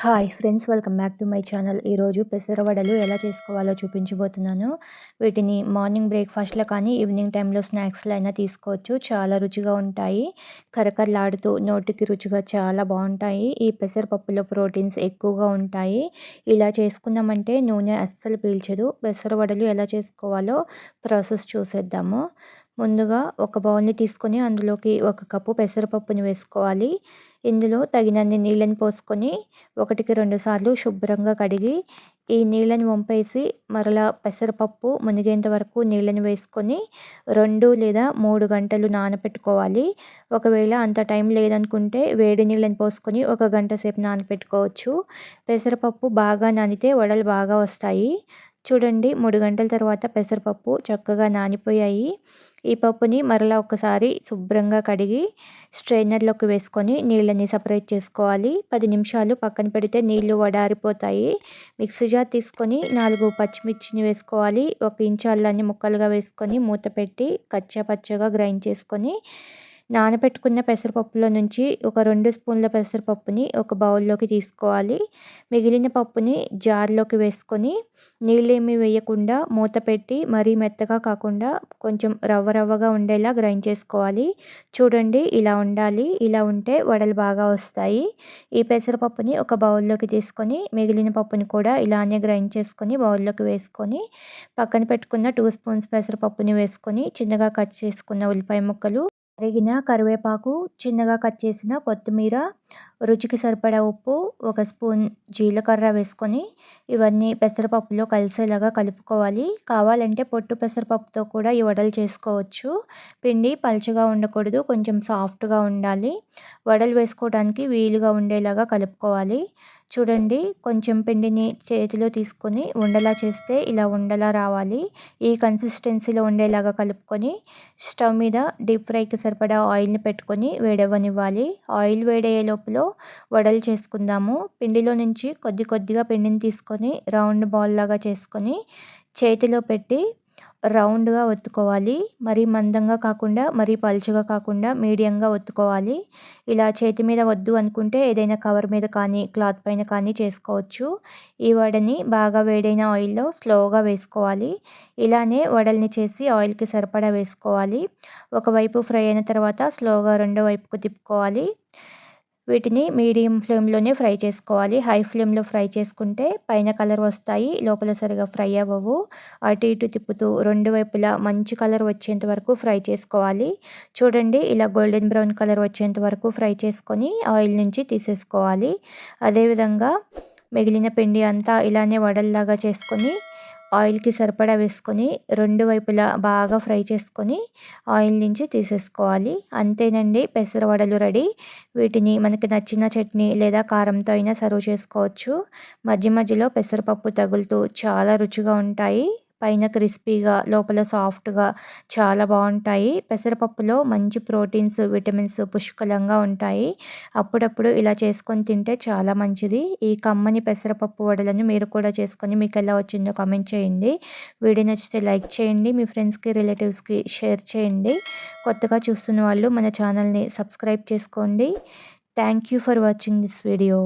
Hi friends, welcome back to my channel. ఈరోజు పెసర వడలు ఎలా చేసుకోవాలో చూపించబోతున్నాను. వీటిని మార్నింగ్ బ్రేక్ఫాస్ట్లో కానీ ఈవినింగ్ టైంలో స్నాక్స్లో అయినా తీసుకోవచ్చు. చాలా రుచిగా ఉంటాయి. కరకరలాడుతూ నోటికి రుచిగా చాలా బాగుంటాయి. ఈ పెసరపప్పులో ప్రోటీన్స్ ఎక్కువగా ఉంటాయి. ఇలా చేసుకున్నామంటే నూనె అస్సలు పీల్చదు. పెసర వడలు ఎలా చేసుకోవాలో ప్రాసెస్ చూసేద్దాము. ముందుగా ఒక బౌల్ని తీసుకొని అందులోకి 1 కప్పు పెసరపప్పుని వేసుకోవాలి. ఇందులో తగినన్ని నీళ్ళని పోసుకొని 1కి 2 సార్లు శుభ్రంగా కడిగి ఈ నీళ్ళని వంపేసి మరలా పెసరపప్పు మునిగేంత వరకు నీళ్ళని వేసుకొని 2 లేదా 3 గంటలు నానపెట్టుకోవాలి. ఒకవేళ అంత టైం లేదనుకుంటే వేడి నీళ్ళని పోసుకొని 1 గంట సేపు నానపెట్టుకోవచ్చు. పెసరపప్పు బాగా నానితే వడలు బాగా వస్తాయి. చూడండి, 3 గంటల తర్వాత పెసరపప్పు చక్కగా నానిపోయాయి. ఈ పప్పుని మరలా ఒకసారి శుభ్రంగా కడిగి స్ట్రైనర్లోకి వేసుకొని నీళ్ళని సపరేట్ చేసుకోవాలి. 10 నిమిషాలు పక్కన పెడితే నీళ్లు వడారిపోతాయి. మిక్సీ జార్ తీసుకొని 4 పచ్చిమిర్చిని వేసుకోవాలి. 1 ఇంచు అల్లాన్ని ముక్కలుగా వేసుకొని మూత పెట్టి కచ్చా పచ్చగా గ్రైండ్ చేసుకొని నానబెట్టుకున్న పెసరపప్పులో నుంచి ఒక 2 స్పూన్ల పెసరపప్పుని ఒక బౌల్లోకి తీసుకోవాలి. మిగిలిన పప్పుని జార్లోకి వేసుకొని నీళ్ళేమీ వేయకుండా మూత పెట్టి మరీ మెత్తగా కాకుండా కొంచెం రవ్వగా ఉండేలా గ్రైండ్ చేసుకోవాలి. చూడండి, ఇలా ఉండాలి. ఇలా ఉంటే వడలు బాగా వస్తాయి. ఈ పెసరపప్పుని ఒక బౌల్లోకి తీసుకొని మిగిలిన పప్పుని కూడా ఇలానే గ్రైండ్ చేసుకొని బౌల్లోకి వేసుకొని పక్కన పెట్టుకున్న 2 స్పూన్స్ పెసరపప్పుని వేసుకొని చిన్నగా కట్ చేసుకున్న ఉల్లిపాయ ముక్కలు, తరిగిన కరివేపాకు, చిన్నగా కట్ చేసిన కొత్తిమీర, రుచికి సరిపడా ఉప్పు, 1 స్పూన్ జీలకర్ర వేసుకొని ఇవన్నీ పెసరపప్పులో కలిసేలాగా కలుపుకోవాలి. కావాలంటే పొట్టు పెసరపప్పుతో కూడా ఈ వడలు చేసుకోవచ్చు. పిండి పలుచగా ఉండకూడదు, కొంచెం సాఫ్ట్గా ఉండాలి. వడలు వేసుకోవడానికి వీలుగా ఉండేలాగా కలుపుకోవాలి. చూడండి, కొంచెం పిండిని చేతిలో తీసుకొని ఉండలా చేస్తే ఇలా ఉండలా రావాలి. ఈ కన్సిస్టెన్సీలో ఉండేలాగా కలుపుకొని స్టవ్ మీద డీప్ ఫ్రైకి సరిపడా ఆయిల్ని పెట్టుకొని వేడవ్వనివ్వాలి. ఆయిల్ వేడయ్యే లోపల వడలు చేసుకుందాము. పిండిలో నుంచి కొద్దిగా పిండిని తీసుకొని రౌండ్ బాల్ లాగా చేసుకొని చేతిలో పెట్టి రౌండ్గా ఒత్తుకోవాలి. మరీ మందంగా కాకుండా మరీ పలుచగా కాకుండా మీడియంగా ఒత్తుకోవాలి. ఇలా చేతి మీద వద్దు అనుకుంటే ఏదైనా కవర్ మీద కానీ క్లాత్ పైన కానీ చేసుకోవచ్చు. ఈ వడని బాగా వేడైన ఆయిల్లో స్లోగా వేసుకోవాలి. ఇలానే వడల్ని చేసి ఆయిల్కి సరిపడా వేసుకోవాలి. ఒకవైపు ఫ్రై అయిన తర్వాత స్లోగా రెండో వైపుకు తిప్పుకోవాలి. వీటిని మీడియం ఫ్లేమ్లోనే ఫ్రై చేసుకోవాలి. హై ఫ్లేమ్లో ఫ్రై చేసుకుంటే పైన కలర్ వస్తాయి, లోపల సరిగా ఫ్రై అవ్వవు. అటు ఇటు తిప్పుతూ 2 వైపులా మంచి కలర్ వచ్చేంత వరకు ఫ్రై చేసుకోవాలి. చూడండి, ఇలా గోల్డెన్ బ్రౌన్ కలర్ వచ్చేంత వరకు ఫ్రై చేసుకొని ఆయిల్ నుంచి తీసేసుకోవాలి. అదేవిధంగా మిగిలిన పిండి అంతా ఇలానే వడల్లాగా చేసుకొని ఆయిల్కి సరిపడా వేసుకొని 2 వైపులా బాగా ఫ్రై చేసుకొని ఆయిల్ నుంచి తీసేసుకోవాలి. అంతేనండి, పెసర వడలు రెడీ. వీటిని మనకి నచ్చిన చట్నీ లేదా కారంతో అయినా సర్వ్ చేసుకోవచ్చు. మధ్యలో పెసరపప్పు తగులుతూ చాలా రుచిగా ఉంటాయి. పైన క్రిస్పీగా లోపల సాఫ్ట్గా చాలా బాగుంటాయి. పెసరపప్పులో మంచి ప్రోటీన్స్, విటమిన్స్ పుష్కలంగా ఉంటాయి. అప్పుడప్పుడు ఇలా చేసుకొని తింటే చాలా మంచిది. ఈ కమ్మని పెసరపప్పు వడలను మీరు కూడా చేసుకొని మీకు ఎలా వచ్చిందో కామెంట్ చేయండి. వీడియో నచ్చితే లైక్ చేయండి. మీ ఫ్రెండ్స్కి, రిలేటివ్స్కి షేర్ చేయండి. కొత్తగా చూస్తున్న వాళ్ళు మన ఛానల్ని సబ్స్క్రైబ్ చేసుకోండి. Thank you for watching this video.